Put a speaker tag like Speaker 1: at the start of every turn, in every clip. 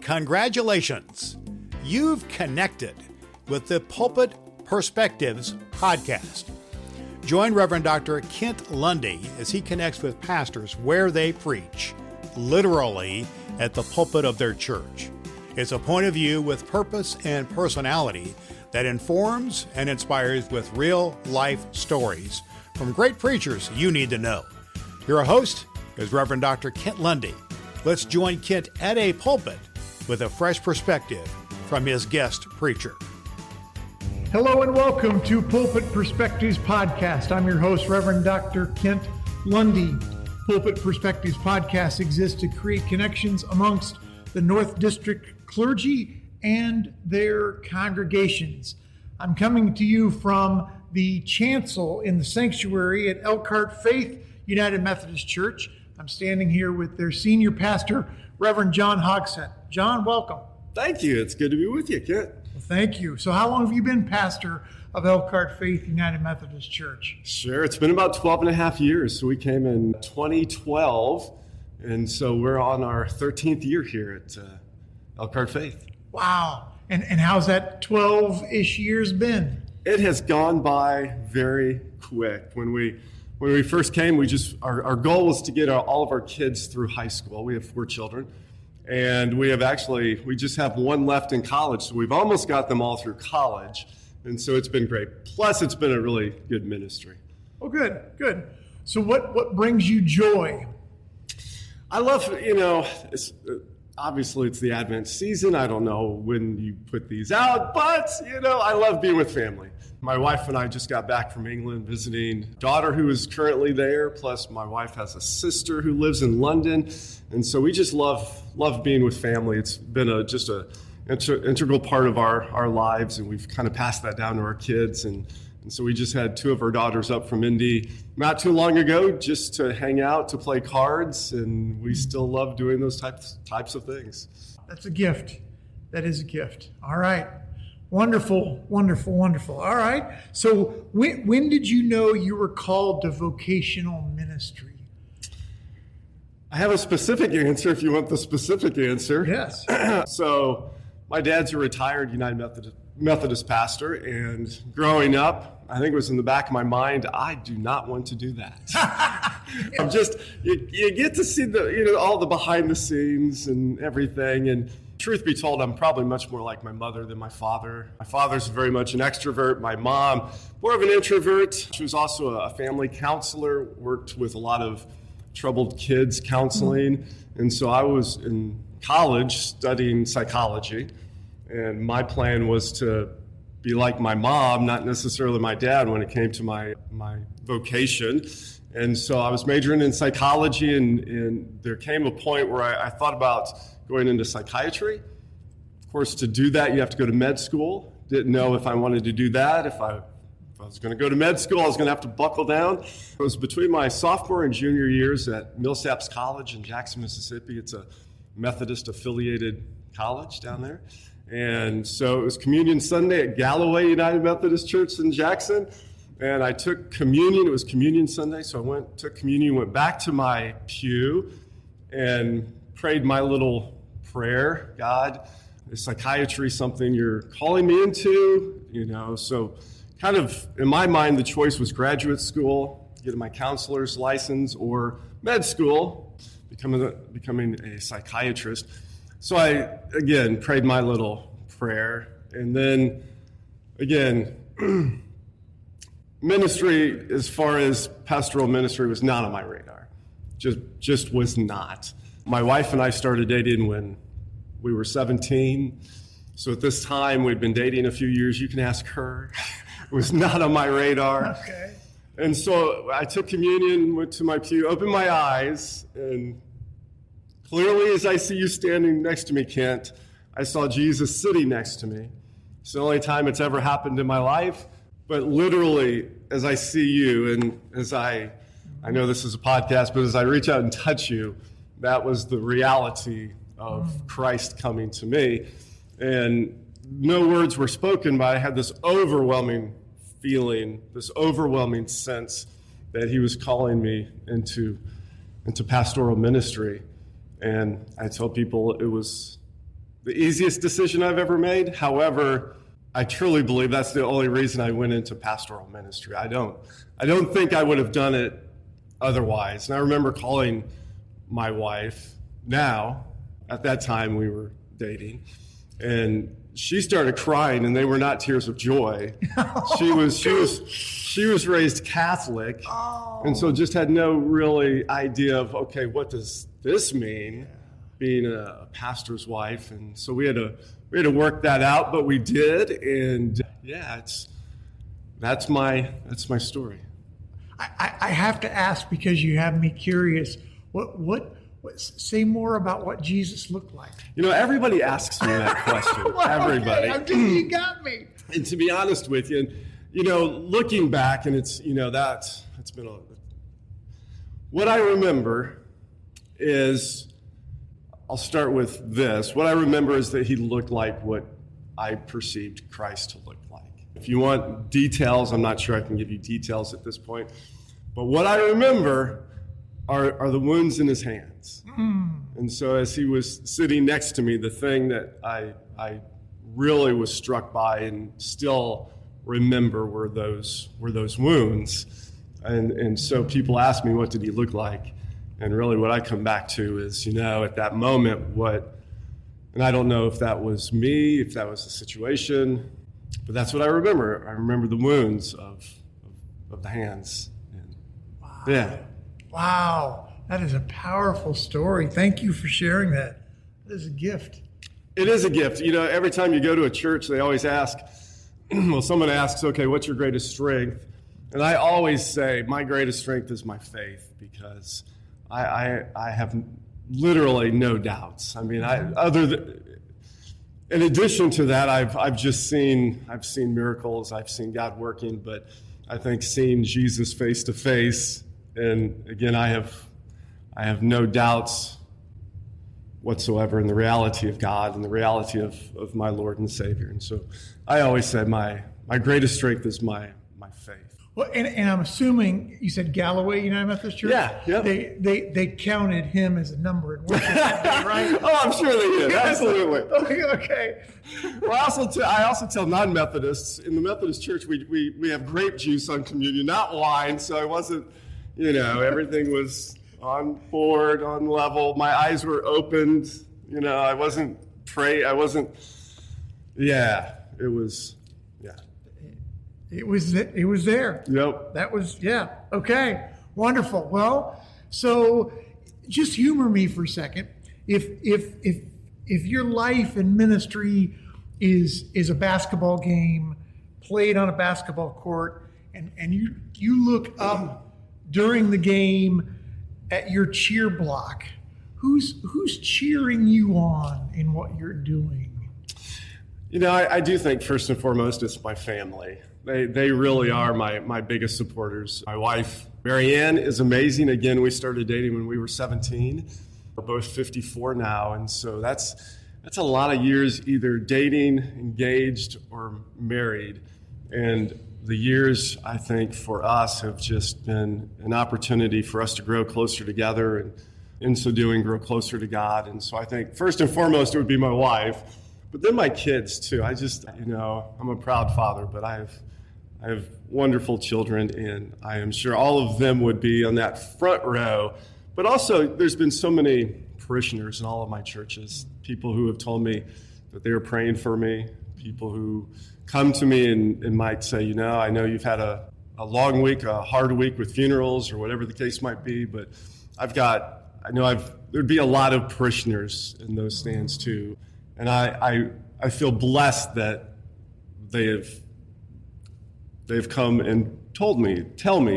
Speaker 1: Congratulations! You've connected with the Pulpit Perspectives Podcast. Join Reverend Dr. Kent Lundy as he connects with pastors where they preach, literally at the pulpit of their church. It's a point of view with purpose and personality that informs and inspires with real-life stories from great preachers you need to know. Your host is Reverend Dr. Kent Lundy. Let's join Kent at a pulpit with a fresh perspective from his guest preacher.
Speaker 2: Hello and welcome to Pulpit Perspectives Podcast. I'm your host, Reverend Dr. Kent Lundy. Pulpit Perspectives Podcast exists to create connections amongst the North District clergy and their congregations. I'm coming to you from the chancel in the sanctuary at Elkhart Faith United Methodist Church. I'm standing here with their senior pastor, Reverend John Hogsett. John, welcome.
Speaker 3: Thank you. It's good to be with you, Kent.
Speaker 2: Well, thank you. So how long have you been pastor of Elkhart Faith United Methodist Church?
Speaker 3: Sure. It's been about 12 and a half years. So we came in 2012, and so we're on our 13th year here at Elkhart Faith. Wow.
Speaker 2: And how's that 12-ish years been?
Speaker 3: It has gone by very quick. When we first came, our goal was to get all of our kids through high school. We have 4 children. And we just have one left in college, so we've almost got them all through college. And so it's been great. Plus, it's been a really good ministry.
Speaker 2: Oh, good. So what brings you joy?
Speaker 3: I love, obviously it's the Advent season. I don't know when you put these out, but, I love being with family. My wife and I just got back from England visiting a daughter who is currently there, plus my wife has a sister who lives in London. And so we just love being with family. It's been just an integral part of our lives, and we've kind of passed that down to our kids. And so we just had 2 of our daughters up from Indy not too long ago just to hang out, to play cards, and we still love doing those types of things.
Speaker 2: That's a gift. That is a gift. All right. Wonderful. All right. So when did you know you were called to vocational ministry?
Speaker 3: I have a specific answer if you want the specific answer.
Speaker 2: Yes.
Speaker 3: So my dad's a retired United Methodist pastor, and growing up, I think it was in the back of my mind, I do not want to do that. You get to see all the behind the scenes and everything, and truth be told, I'm probably much more like my mother than my father. My father's very much an extrovert. My mom, more of an introvert. She was also a family counselor, worked with a lot of troubled kids counseling. And so I was in college studying psychology. And my plan was to be like my mom, not necessarily my dad when it came to my vocation. And so I was majoring in psychology, and there came a point where I thought about going into psychiatry. Of course, to do that, you have to go to med school. Didn't know if I wanted to do that. If I was going to go to med school, I was going to have to buckle down. It was between my sophomore and junior years at Millsaps College in Jackson, Mississippi. It's a Methodist-affiliated college down there. And so it was Communion Sunday at Galloway United Methodist Church in Jackson. And I took communion. It was Communion Sunday, so I took communion, went back to my pew, and prayed my little prayer. God, is psychiatry something you're calling me into? So kind of in my mind, the choice was graduate school, getting my counselor's license, or med school, becoming a psychiatrist. So I, again, prayed my little prayer. And then, again, ministry, as far as pastoral ministry, was not on my radar. Just was not. My wife and I started dating when we were 17. So at this time, we'd been dating a few years. You can ask her. It was not on my radar.
Speaker 2: Okay.
Speaker 3: And so I took communion, went to my pew, opened my eyes, and clearly as I see you standing next to me, Kent, I saw Jesus sitting next to me. It's the only time it's ever happened in my life. But literally, as I see you, and as I know this is a podcast, but as I reach out and touch you, that was the reality of Christ coming to me. And no words were spoken, but I had this overwhelming feeling, this overwhelming sense that he was calling me into pastoral ministry. And I tell people it was the easiest decision I've ever made. However, I truly believe that's the only reason I went into pastoral ministry. I don't think I would have done it otherwise. And I remember calling my wife now. At that time, we were dating, and she started crying, and they were not tears of joy. She was raised Catholic, and so just had no really idea of, okay, what does this mean, being a pastor's wife? And so we had to work that out, but we did, and that's my story.
Speaker 2: I have to ask, because you have me curious. What say more about what Jesus looked like?
Speaker 3: Everybody asks me that question.
Speaker 2: Well,
Speaker 3: everybody.
Speaker 2: Okay, you got me.
Speaker 3: And to be honest with you, looking back, and it's been what I remember is, I'll start with this. What I remember is that he looked like what I perceived Christ to look like. If you want details, I'm not sure I can give you details at this point. But what I remember are the wounds in his hands. And so as he was sitting next to me, the thing that I really was struck by and still remember were those wounds. And so people ask me, what did he look like? And really what I come back to is, at that moment, and I don't know if that was me, if that was the situation, but that's what I remember. I remember the wounds of the hands. And,
Speaker 2: wow.
Speaker 3: Yeah.
Speaker 2: Wow. That is a powerful story. Thank you for sharing that. That is a gift.
Speaker 3: It is a gift. Every time you go to a church, they always ask, someone asks, okay, what's your greatest strength? And I always say, my greatest strength is my faith, because I have literally no doubts. I mean, in addition to that, I've seen miracles, I've seen God working, but I think seeing Jesus face to face, and again, I have no doubts whatsoever in the reality of God and the reality of my Lord and Savior. And so I always say my greatest strength is my faith.
Speaker 2: Well, and I'm assuming you said Galloway United Methodist Church?
Speaker 3: Yeah.
Speaker 2: They counted him as a number in worship that day, right?
Speaker 3: Oh, I'm sure they did. Absolutely.
Speaker 2: Okay.
Speaker 3: Well, I also tell non-Methodists, in the Methodist Church, we have grape juice on communion, not wine. So I wasn't, everything was on board, on level. My eyes were opened. I wasn't it was.
Speaker 2: It was there.
Speaker 3: Yep.
Speaker 2: That was, okay. Wonderful. Well, so just humor me for a second. If your life and ministry is a basketball game played on a basketball court, and you look up during the game at your cheer block, who's cheering you on in what you're doing?
Speaker 3: I do think first and foremost it's my family. They really are my biggest supporters. My wife, Marianne, is amazing. Again, we started dating when we were 17. We're both 54 now, and so that's a lot of years either dating, engaged, or married. And the years, I think, for us have just been an opportunity for us to grow closer together, and in so doing, grow closer to God. And so I think first and foremost it would be my wife, but then my kids too. I'm a proud father, but I have wonderful children, and I am sure all of them would be on that front row. But also, there's been so many parishioners in all of my churches, people who have told me that they are praying for me, people who come to me and might say, I know you've had a long week, a hard week with funerals or whatever the case might be, but there'd be a lot of parishioners in those stands too. And I feel blessed that they've come and tell me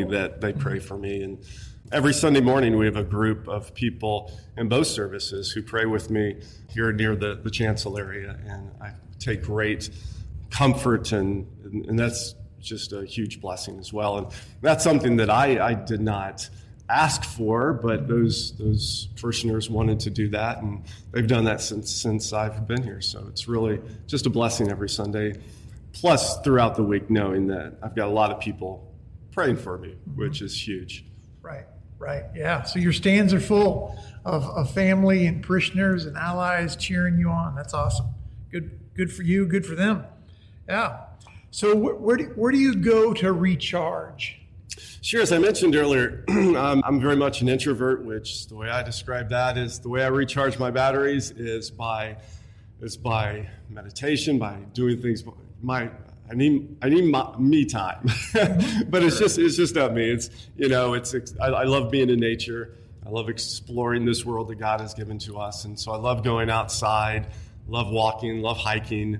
Speaker 3: that they pray for me. And every Sunday morning we have a group of people in both services who pray with me here near the chancel area, and I take great comfort, and that's just a huge blessing as well. And that's something that I did not ask for, but those parishioners wanted to do that, and they've done that since I've been here. So it's really just a blessing every Sunday. Plus, throughout the week, knowing that I've got a lot of people praying for me, which is huge.
Speaker 2: Right. Right. Yeah. So your stands are full of family and parishioners and allies cheering you on. That's awesome. Good for you. Good for them. Yeah. So where do you go to recharge?
Speaker 3: Sure. As I mentioned earlier, I'm very much an introvert, which the way I describe that is the way I recharge my batteries is by meditation, by doing things. I need my me time, but it's just not me. I love being in nature. I love exploring this world that God has given to us, and so I love going outside, love walking, love hiking,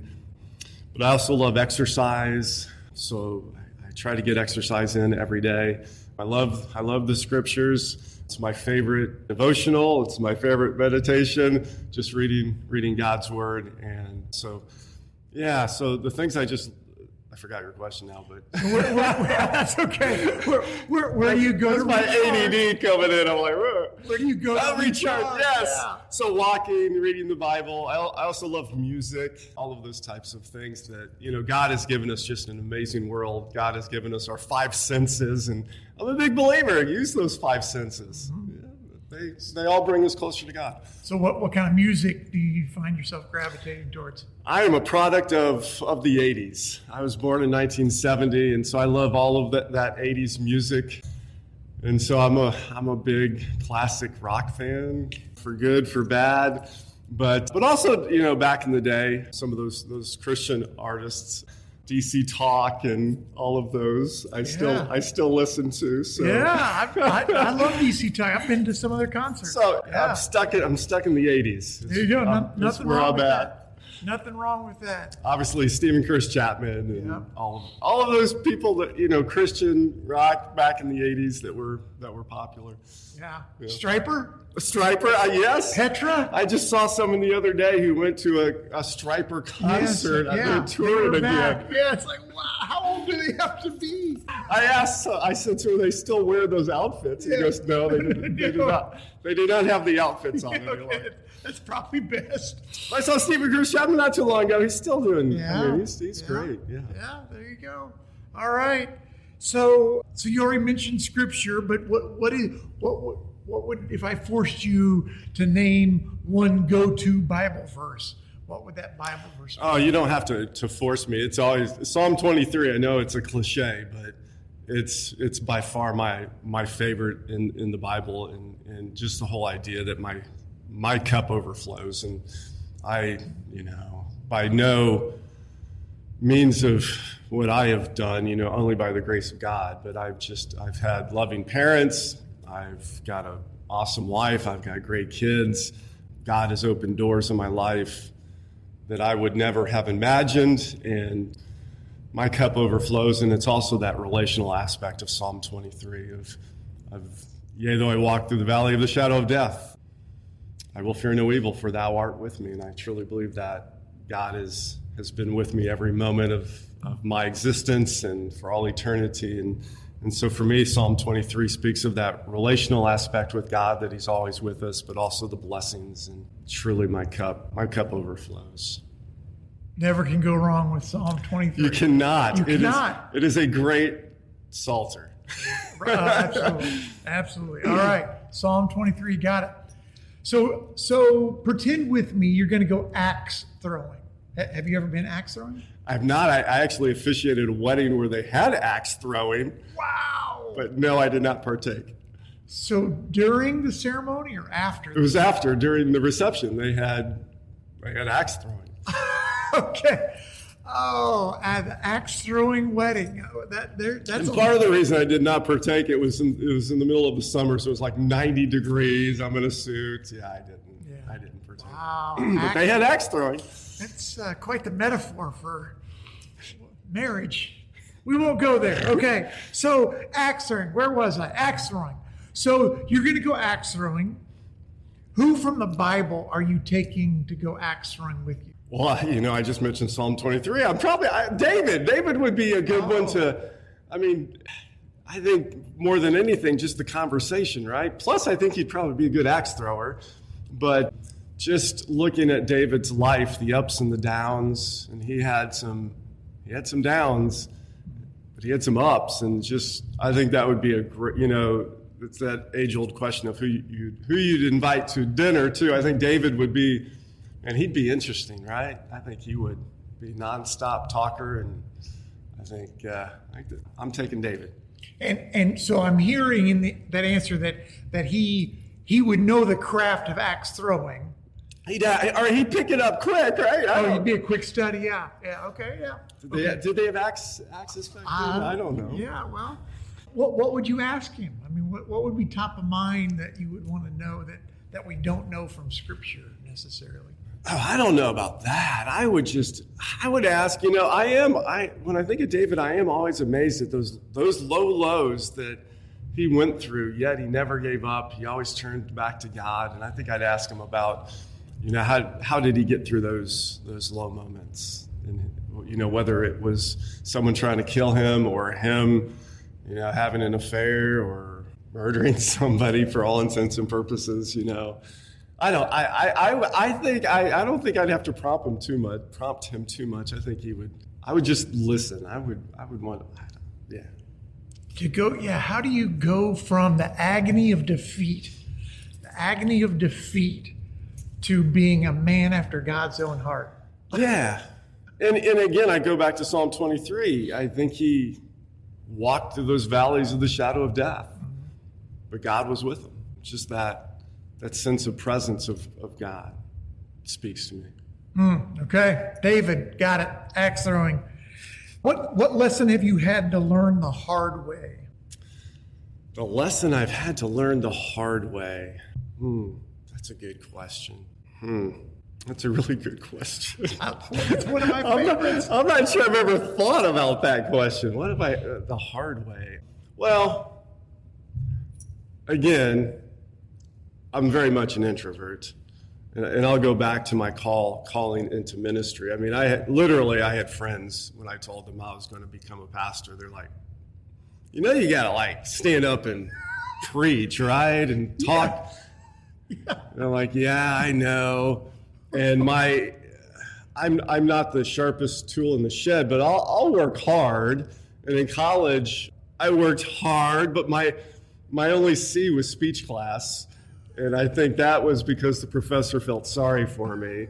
Speaker 3: but I also love exercise. So I try to get exercise in every day. I love the scriptures. It's my favorite devotional. It's my favorite meditation. Just reading God's word, and so yeah. So the things I forgot your question now, but
Speaker 2: that's okay. Where do you go?
Speaker 3: That's my ADD coming in. I'm like,
Speaker 2: where do you go?
Speaker 3: I'll recharge. Yes. Yeah. So walking, reading the Bible. I also love music. All of those types of things that God has given us just an amazing world. God has given us our five senses, and I'm a big believer. Use those five senses. Mm-hmm. They all bring us closer to God.
Speaker 2: So what kind of music do you find yourself gravitating towards?
Speaker 3: I am a product of the 80s. I was born in 1970, and so I love all of that 80s music. And so I'm a big classic rock fan, for good, for bad. But also, back in the day, some of those Christian artists, DC Talk and all of those, I still listen to. So.
Speaker 2: Yeah, I love DC Talk. I've been to some of their concerts.
Speaker 3: So yeah. I'm stuck in the 80s.
Speaker 2: There you go. Nothing
Speaker 3: where
Speaker 2: wrong
Speaker 3: I'm
Speaker 2: with
Speaker 3: at.
Speaker 2: that. Nothing wrong with that.
Speaker 3: Obviously, Stephen Chris Chapman and all of those people that Christian rock back in the 80s that were popular.
Speaker 2: Yeah. Striper,
Speaker 3: yes.
Speaker 2: Petra.
Speaker 3: I just saw someone the other day who went to a Striper concert.
Speaker 2: Yes,
Speaker 3: They're touring again.
Speaker 2: Yeah, it's like, wow, how old do they have to be?
Speaker 3: I said to her, they still wear those outfits. He goes, no, they do not. They do not have the outfits on anymore.
Speaker 2: That's probably best.
Speaker 3: I saw Stephen Chris Chapman not too long ago. He's still doing.
Speaker 2: Yeah.
Speaker 3: I mean, he's great. Yeah.
Speaker 2: Yeah. There you go. All right. So you already mentioned scripture, but what would if I forced you to name one go-to Bible verse? What would that Bible verse be?
Speaker 3: Oh, you don't have to force me. It's always Psalm 23. I know it's a cliche, but it's by far my favorite in the Bible, and just the whole idea that my cup overflows, and I, by no means of what I have done, only by the grace of God, but I've had loving parents. I've got an awesome wife. I've got great kids. God has opened doors in my life that I would never have imagined, and my cup overflows. And it's also that relational aspect of Psalm 23 of yea, though I walk through the valley of the shadow of death, I will fear no evil, for thou art with me. And I truly believe that God has been with me every moment of my existence and for all eternity. And so for me, Psalm 23 speaks of that relational aspect with God, that he's always with us, but also the blessings. And truly my cup overflows.
Speaker 2: Never can go wrong with Psalm 23.
Speaker 3: You cannot.
Speaker 2: It
Speaker 3: is a great psalter.
Speaker 2: Absolutely. All right. Psalm 23, got it. So pretend with me you're going to go axe throwing. Have you ever been axe throwing?
Speaker 3: I've not. I actually officiated a wedding where they had axe throwing.
Speaker 2: Wow.
Speaker 3: But no, I did not partake.
Speaker 2: So during the ceremony or after?
Speaker 3: It was after, during the reception. They had axe throwing.
Speaker 2: Okay. Oh, an axe throwing wedding. That's
Speaker 3: part of the reason I did not partake. It was in the middle of the summer, so it was like 90 degrees. I'm in a suit. Yeah, I didn't partake.
Speaker 2: Wow.
Speaker 3: But they had axe throwing.
Speaker 2: That's quite the metaphor for marriage. We won't go there. Okay. So axe throwing. Where was I? Axe throwing. So you're going to go axe throwing. Who from the Bible are you taking to go axe throwing with you?
Speaker 3: Well, I just mentioned Psalm 23. I'm probably David. David would be a good one to, I think more than anything, just the conversation, right? Plus, I think he'd probably be a good axe thrower. But just looking at David's life, the ups and the downs, and he had some downs, but he had some ups, and just I think that would be a great, it's that age-old question of who you'd invite to dinner too. I think David would be, and he'd be interesting, right? I think he would be nonstop talker, and I think I'm taking David.
Speaker 2: And so I'm hearing in that answer that he would know the craft of axe throwing.
Speaker 3: He'd pick it up quick, right?
Speaker 2: He'd be a quick study, yeah. Okay, yeah.
Speaker 3: Did they have axes back then? I don't know.
Speaker 2: Yeah, well, what would you ask him? I mean, what would be top of mind that you would want to know that we don't know from Scripture necessarily?
Speaker 3: Oh, I don't know about that. I would ask, when I think of David, I am always amazed at those low lows that he went through, yet he never gave up. He always turned back to God. And I think I'd ask him about, how did he get through those low moments? And, whether it was someone trying to kill him or him, having an affair or murdering somebody for all intents and purposes, I don't think I'd have to prompt him too much. I think I would just listen. I would want, yeah.
Speaker 2: How do you go from the agony of defeat to being a man after God's own heart?
Speaker 3: Yeah. And again, I go back to Psalm 23. I think he walked through those valleys of the shadow of death, but God was with him. It's just that sense of presence of God speaks to me.
Speaker 2: Okay. David, got it. Axe throwing. What lesson have you had to learn the hard way?
Speaker 3: The lesson I've had to learn the hard way. That's a good question. That's a really good question.
Speaker 2: It's one of my favorites.
Speaker 3: I'm not sure I've ever thought about that question. What have the hard way? Well, again, I'm very much an introvert. And I'll go back to my calling into ministry. I mean, I had friends when I told them I was going to become a pastor. They're like, you got to stand up and preach, right? And talk. Yeah. And I'm like, yeah, I know. And I'm not the sharpest tool in the shed, but I'll work hard. And in college, I worked hard, but my only C was speech class. And I think that was because the professor felt sorry for me.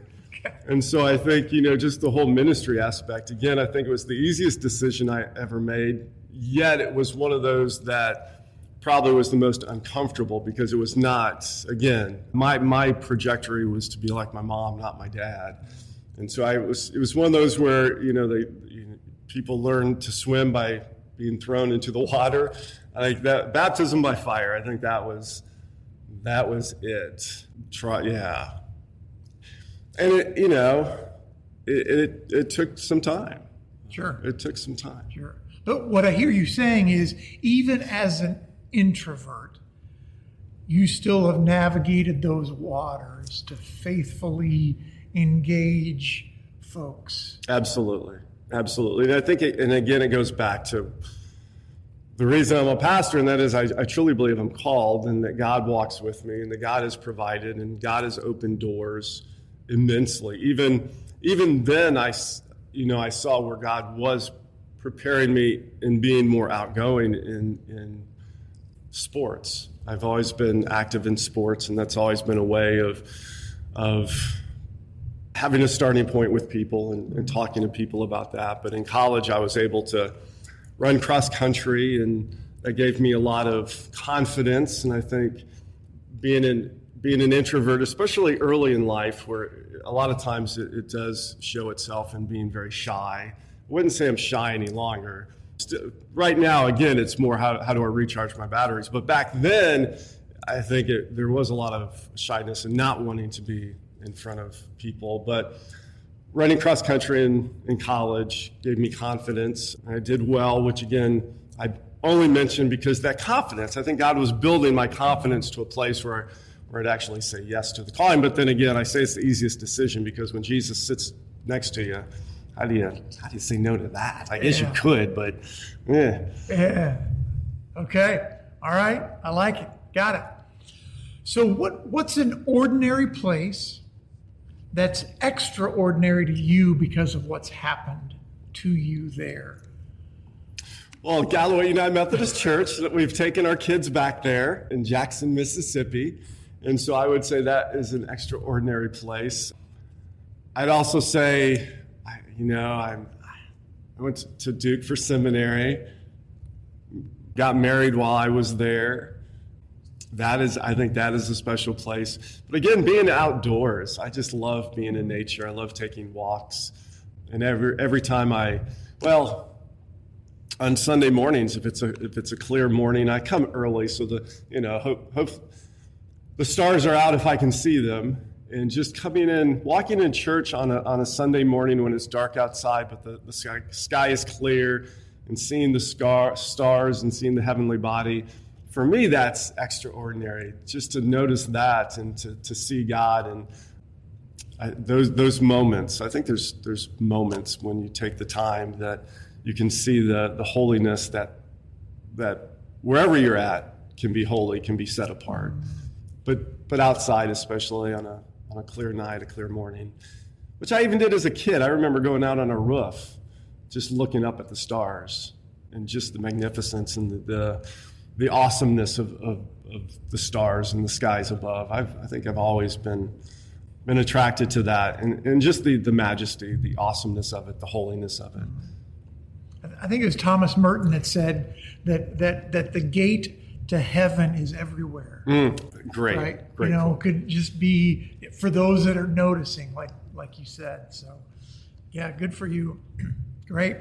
Speaker 3: And so I think, just the whole ministry aspect, again, I think it was the easiest decision I ever made, yet it was one of those that probably was the most uncomfortable because it was not, again, my trajectory was to be like my mom, not my dad. And so it was one of those where, people learn to swim by being thrown into the water. I think that baptism by fire, I think that was it. Yeah. And it took some time.
Speaker 2: Sure.
Speaker 3: It took some time.
Speaker 2: Sure. But what I hear you saying is, even as an introvert, you still have navigated those waters to faithfully engage folks.
Speaker 3: Absolutely. And I think, and again, it goes back to the reason I'm a pastor, and that is I truly believe I'm called, and that God walks with me, and that God has provided, and God has opened doors immensely. Even then, I saw where God was preparing me in being more outgoing in sports. I've always been active in sports, and that's always been a way of having a starting point with people and talking to people about that. But in college, I was able to run cross country, and that gave me a lot of confidence. And I think being an introvert, especially early in life, where a lot of times it does show itself in being very shy. I wouldn't say I'm shy any longer. Right now, again, it's more how do I recharge my batteries. But back then, I think there was a lot of shyness and not wanting to be in front of people. But running cross country in college gave me confidence. I did well, which again, I only mentioned because that confidence, I think God was building my confidence to a place where I'd actually say yes to the calling. But then again, I say it's the easiest decision because when Jesus sits next to you, how do you say no to that? I guess you could, but yeah.
Speaker 2: Yeah. Okay. All right. I like it. Got it. So what's an ordinary place that's extraordinary to you because of what's happened to you there?
Speaker 3: Well, Galloway United Methodist Church, we've taken our kids back there in Jackson, Mississippi. And so I would say that is an extraordinary place. I'd also say, I went to Duke for seminary, got married while I was there. I think that is a special place. But again, being outdoors, I just love being in nature. I love taking walks. And every time on Sunday mornings, if it's a clear morning, I come early so hope the stars are out if I can see them. And just walking in church on a Sunday morning when it's dark outside, but the sky is clear, and seeing the stars and seeing the heavenly body, for me, that's extraordinary. Just to notice that and to see God and those moments. I think there's moments when you take the time that you can see the holiness that wherever you're at can be holy, can be set apart. But outside, especially on a clear night, a clear morning, which I even did as a kid. I remember going out on a roof, just looking up at the stars and just the magnificence and the awesomeness of the stars and the skies above. I think I've always been attracted to that and just the majesty, the awesomeness of it, the holiness of it.
Speaker 2: I think it was Thomas Merton that said that the gate to heaven is everywhere.
Speaker 3: Great,
Speaker 2: right?
Speaker 3: Great.
Speaker 2: Could just be for those that are noticing, like you said. So, yeah, good for you. Great.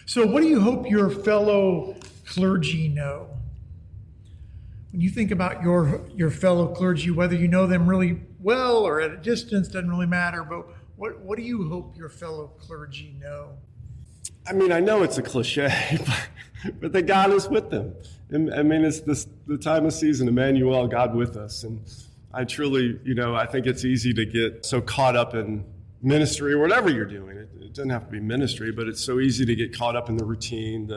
Speaker 2: So, what do you hope your fellow clergy know? When you think about your fellow clergy, whether you know them really well or at a distance, doesn't really matter. But what do you hope your fellow clergy know?
Speaker 3: I mean, I know it's a cliche, but that God is with them. I mean, it's the time of season, Emmanuel, God with us. And I truly, I think it's easy to get so caught up in ministry or whatever you're doing. It doesn't have to be ministry, but it's so easy to get caught up in the routine,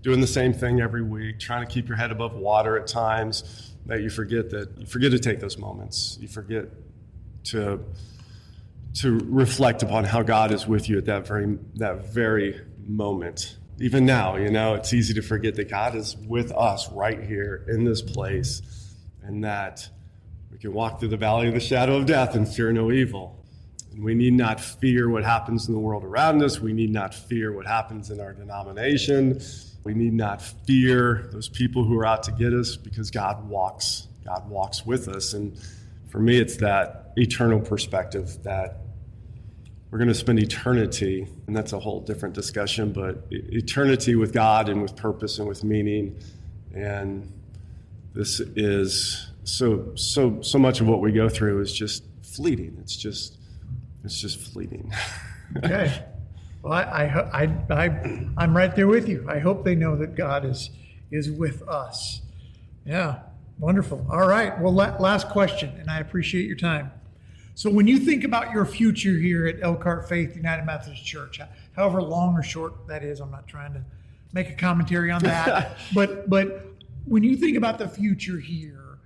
Speaker 3: doing the same thing every week, trying to keep your head above water at times, that you forget to take those moments. You forget to reflect upon how God is with you at that very moment. Even now, it's easy to forget that God is with us right here in this place, and that we can walk through the valley of the shadow of death and fear no evil. And we need not fear what happens in the world around us. We need not fear what happens in our denomination. We need not fear those people who are out to get us, because God walks with us. And for me, it's that eternal perspective that we're going to spend eternity, and that's a whole different discussion, but eternity with God and with purpose and with meaning. And this is so much of what we go through is just fleeting. It's just fleeting.
Speaker 2: Okay. Well, I'm right there with you. I hope they know that God is with us. Yeah. Wonderful. All right. Well, last question, and I appreciate your time. So when you think about your future here at Elkhart Faith United Methodist Church, however long or short that is, I'm not trying to make a commentary on that, but when you think about the future here,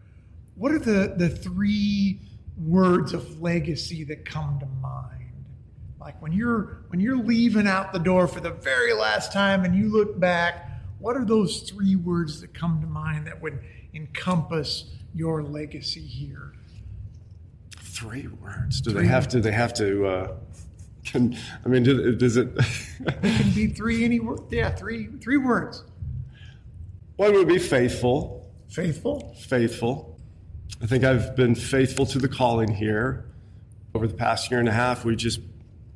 Speaker 2: what are the three words of legacy that come to mind? Like when you're leaving out the door for the very last time and you look back, what are those three words that come to mind that would encompass your legacy here?
Speaker 3: 3 words. Do they have to? Does it?
Speaker 2: It can be 3 any word. Yeah, three words.
Speaker 3: One would be faithful.
Speaker 2: Faithful.
Speaker 3: Faithful. I think I've been faithful to the calling here. Over the past year and a half, we've just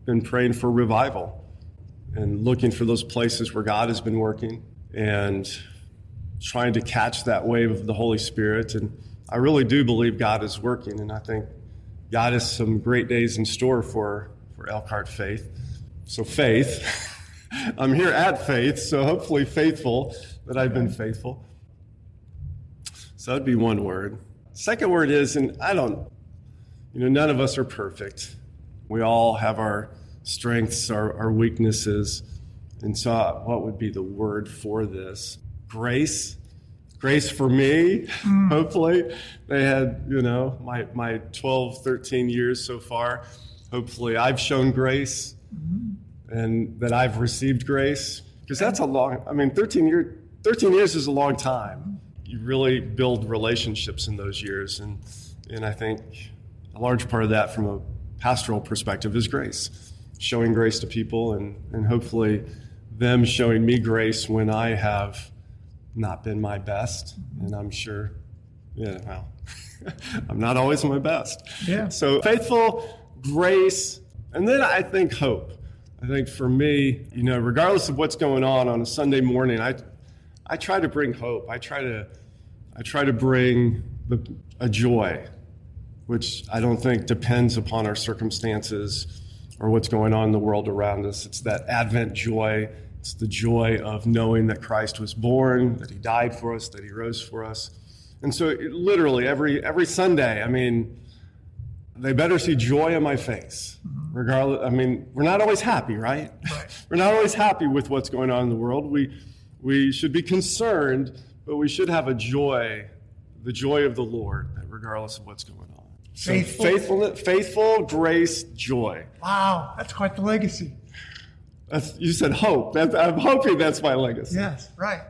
Speaker 3: been praying for revival and looking for those places where God has been working and trying to catch that wave of the Holy Spirit. And I really do believe God is working, and I think God has some great days in store for Elkhart Faith. So faith. I'm here at Faith, so hopefully faithful, that I've been faithful. So that'd be one word. Second word is, and none of us are perfect. We all have our strengths, our weaknesses. And so what would be the word for this? Grace. Grace for me, hopefully. They had, my 12, 13 years so far. Hopefully I've shown grace and that I've received grace Because that's a long, 13 years is a long time. You really build relationships in those years. And I think a large part of that from a pastoral perspective is grace. Showing grace to people and hopefully them showing me grace when I have not been my best. And I'm sure, I'm not always my best.
Speaker 2: Yeah.
Speaker 3: So faithful, grace, and then I think hope. I think for me, regardless of what's going on a Sunday morning, I try to bring hope. I try to bring a joy, which I don't think depends upon our circumstances or what's going on in the world around us. It's that Advent joy. It's the joy of knowing that Christ was born, that he died for us, that he rose for us. And so literally every Sunday, they better see joy in my face. Regardless, we're not always happy, right? We're not always happy with what's going on in the world. We should be concerned, but we should have the joy of the Lord, regardless of what's going on. Faithful, grace, joy.
Speaker 2: Wow, that's quite the legacy.
Speaker 3: You said hope. I'm hoping that's my legacy.
Speaker 2: Yes, right,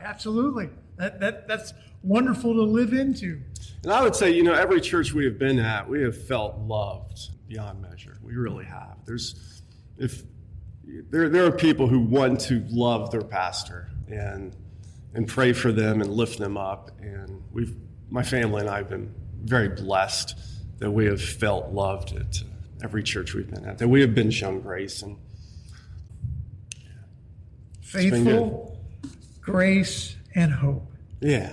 Speaker 2: absolutely. That's wonderful to live into.
Speaker 3: And I would say, every church we have been at, we have felt loved beyond measure. We really have. There are people who want to love their pastor and pray for them and lift them up. And my family and I have been very blessed that we have felt loved at every church we've been at, that we have been shown grace and
Speaker 2: faithful, grace, and hope.
Speaker 3: Yeah.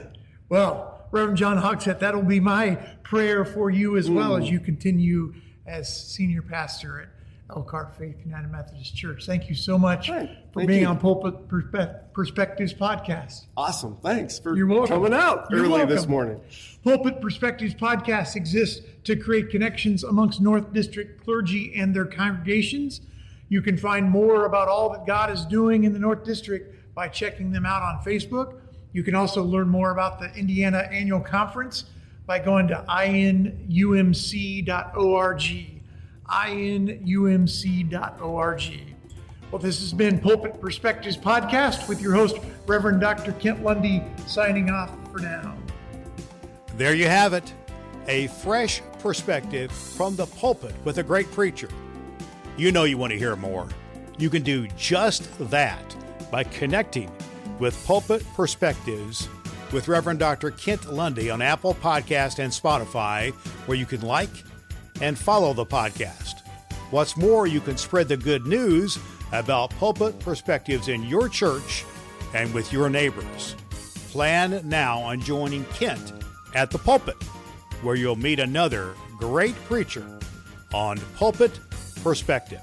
Speaker 2: Well, Reverend John Hogsett, that'll be my prayer for you as well as you continue as senior pastor at Elkhart Faith United Methodist Church. Thank you so much for being on Pulpit Perspectives Podcast.
Speaker 3: Awesome. Thanks for
Speaker 2: You're
Speaker 3: coming out early this morning.
Speaker 2: Pulpit Perspectives Podcast exists to create connections amongst North District clergy and their congregations. You can find more about all that God is doing in the North District by checking them out on Facebook. You can also learn more about the Indiana Annual Conference by going to inumc.org. inumc.org. Well, this has been Pulpit Perspectives Podcast with your host, Reverend Dr. Kent Lundy, signing off for now.
Speaker 1: There you have it, a fresh perspective from the pulpit with a great preacher. You know you want to hear more. You can do just that by connecting with Pulpit Perspectives with Reverend Dr. Kent Lundy on Apple Podcast and Spotify, where you can like and follow the podcast. What's more, you can spread the good news about Pulpit Perspectives in your church and with your neighbors. Plan now on joining Kent at the pulpit, where you'll meet another great preacher on Pulpit Perspective.